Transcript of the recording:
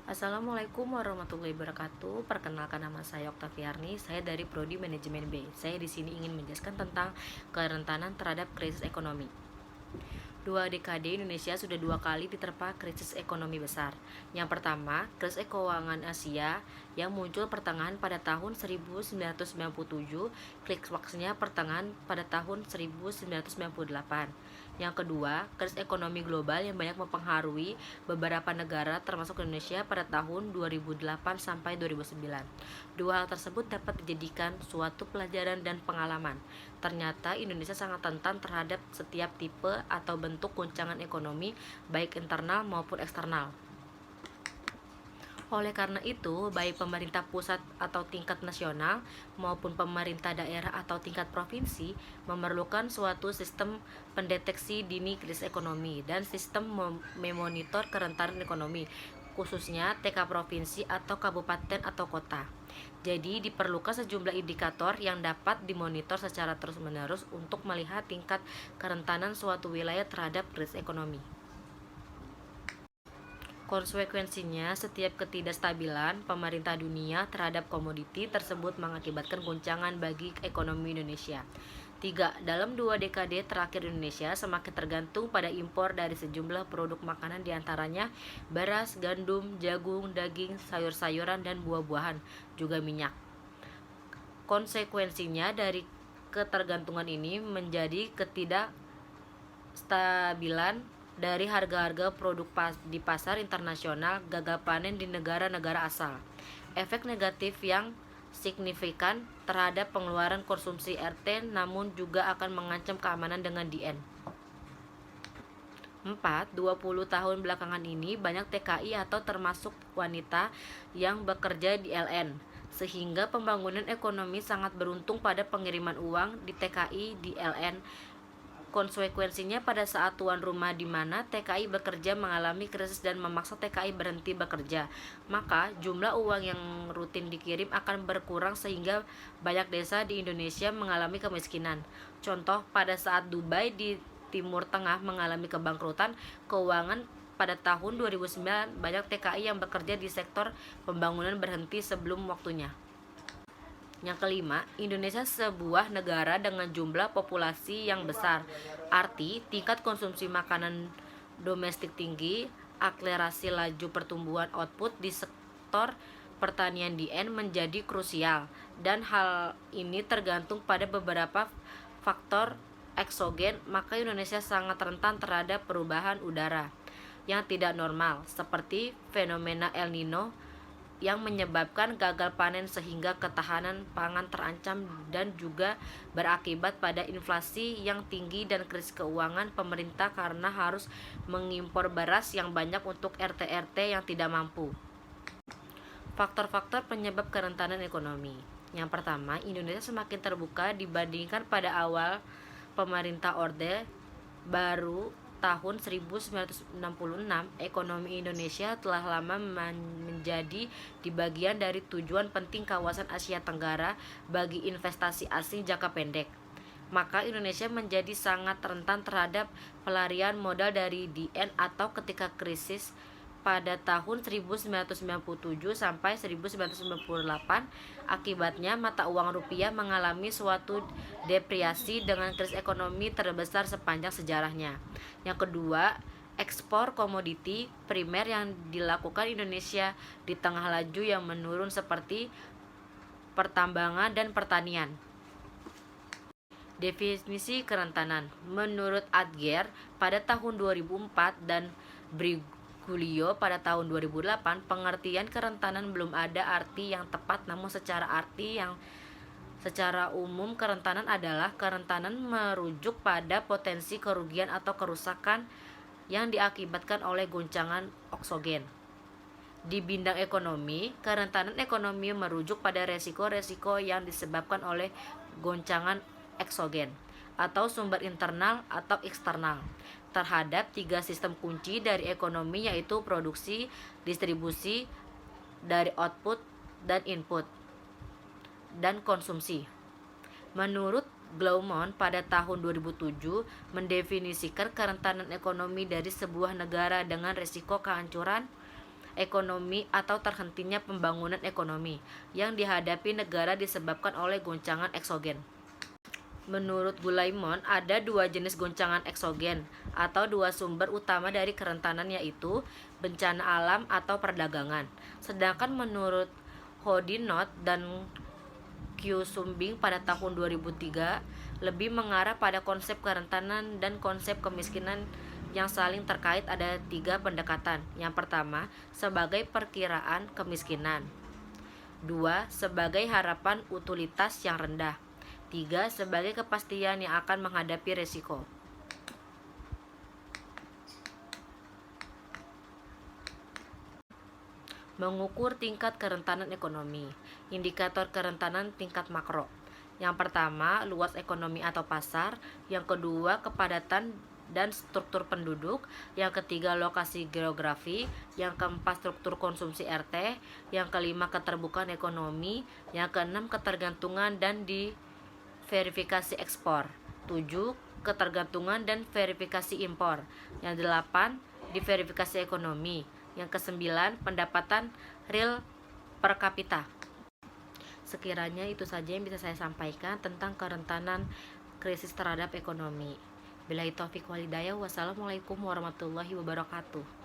Assalamualaikum warahmatullahi wabarakatuh. Perkenalkan, nama saya Oktaviarni. Saya dari Prodi Manajemen B. Saya di sini ingin menjelaskan tentang kerentanan terhadap krisis ekonomi. 2 dekade Indonesia sudah 2 kali diterpa krisis ekonomi besar. Yang pertama, krisis keuangan Asia yang muncul pertengahan pada tahun 1997, klimaksnya pertengahan pada tahun 1998. Yang kedua, krisis ekonomi global yang banyak mempengaruhi beberapa negara termasuk Indonesia pada tahun 2008 sampai 2009. Dua hal tersebut dapat dijadikan suatu pelajaran dan pengalaman. Ternyata Indonesia sangat rentan terhadap setiap tipe atau bentuk goncangan ekonomi, baik internal maupun eksternal. Oleh karena itu, baik pemerintah pusat atau tingkat nasional maupun pemerintah daerah atau tingkat provinsi memerlukan suatu sistem pendeteksi dini krisis ekonomi dan sistem memonitor kerentanan ekonomi, khususnya TK provinsi atau kabupaten atau kota. Jadi diperlukan sejumlah indikator yang dapat dimonitor secara terus-menerus untuk melihat tingkat kerentanan suatu wilayah terhadap krisis ekonomi. Konsekuensinya, setiap ketidakstabilan pemerintah dunia terhadap komoditi tersebut mengakibatkan goncangan bagi ekonomi Indonesia. 3. Dalam 2 dekade terakhir Indonesia semakin tergantung pada impor dari sejumlah produk makanan, diantaranya beras, gandum, jagung, daging, sayur-sayuran, dan buah-buahan, juga minyak. Konsekuensinya dari ketergantungan ini menjadi ketidakstabilan dari harga-harga produk di pasar internasional, gagal panen di negara-negara asal. Efek negatif yang signifikan terhadap pengeluaran konsumsi RT, namun juga akan mengancam keamanan dengan DN. 4. 20 tahun belakangan ini banyak TKI atau termasuk wanita yang bekerja di LN, sehingga pembangunan ekonomi sangat beruntung pada pengiriman uang di TKI di LN. Konsekuensinya pada saat tuan rumah di mana TKI bekerja mengalami krisis dan memaksa TKI berhenti bekerja, maka jumlah uang yang rutin dikirim akan berkurang sehingga banyak desa di Indonesia mengalami kemiskinan. Contoh, pada saat Dubai di Timur Tengah mengalami kebangkrutan keuangan pada tahun 2009, banyak TKI yang bekerja di sektor pembangunan berhenti sebelum waktunya. Yang kelima, Indonesia sebuah negara dengan jumlah populasi yang besar. Arti, tingkat konsumsi makanan domestik tinggi, akselerasi laju pertumbuhan output di sektor pertanian DN menjadi krusial, dan hal ini tergantung pada beberapa faktor eksogen, maka Indonesia sangat rentan terhadap perubahan udara yang tidak normal, seperti fenomena El Nino yang menyebabkan gagal panen sehingga ketahanan pangan terancam dan juga berakibat pada inflasi yang tinggi dan krisis keuangan pemerintah karena harus mengimpor beras yang banyak untuk RT-RT yang tidak mampu. Faktor-faktor penyebab kerentanan ekonomi. Yang pertama, Indonesia semakin terbuka dibandingkan pada awal pemerintah Orde Baru tahun 1966. Ekonomi Indonesia telah lama menjadi di bagian dari tujuan penting kawasan Asia Tenggara bagi investasi asing jangka pendek. Maka Indonesia menjadi sangat rentan terhadap pelarian modal dari DN atau ketika krisis pada tahun 1997 sampai 1998. Akibatnya mata uang rupiah mengalami suatu depresiasi dengan krisis ekonomi terbesar sepanjang sejarahnya. Yang kedua, ekspor komoditi primer yang dilakukan Indonesia di tengah laju yang menurun seperti pertambangan dan pertanian. Definisi kerentanan. Menurut Adger pada tahun 2004 dan Briguglio pada tahun 2008, pengertian kerentanan belum ada arti yang tepat, namun secara umum kerentanan adalah kerentanan merujuk pada potensi kerugian atau kerusakan yang diakibatkan oleh goncangan eksogen. Di bidang ekonomi, kerentanan ekonomi merujuk pada resiko-resiko yang disebabkan oleh goncangan eksogen atau sumber internal atau eksternal terhadap 3 sistem kunci dari ekonomi, yaitu produksi, distribusi dari output dan input, dan konsumsi. Menurut Glaumont pada tahun 2007 mendefinisikan kerentanan ekonomi dari sebuah negara dengan risiko kehancuran ekonomi atau terhentinya pembangunan ekonomi yang dihadapi negara disebabkan oleh goncangan eksogen. Menurut Gulaimon, ada dua jenis goncangan eksogen atau dua sumber utama dari kerentanan, yaitu bencana alam atau perdagangan. Sedangkan menurut Hodinot dan Q. Sumbing pada tahun 2003 lebih mengarah pada konsep kerentanan dan konsep kemiskinan yang saling terkait. Ada tiga pendekatan. Yang pertama, sebagai perkiraan kemiskinan. Dua, sebagai harapan utilitas yang rendah. Tiga, sebagai kepastian yang akan menghadapi resiko. Mengukur tingkat kerentanan ekonomi. Indikator kerentanan tingkat makro. Yang pertama, luas ekonomi atau pasar. Yang kedua, kepadatan dan struktur penduduk. Yang ketiga, lokasi geografi. Yang keempat, struktur konsumsi RT. Yang kelima, keterbukaan ekonomi. Yang keenam, ketergantungan dan verifikasi ekspor. 7. Ketergantungan dan verifikasi impor. Yang 8. Diverifikasi ekonomi. Yang ke-9, pendapatan real per kapita. Sekiranya itu saja yang bisa saya sampaikan tentang kerentanan krisis terhadap ekonomi. Billahi taufiq wal hidayah. Wassalamualaikum warahmatullahi wabarakatuh.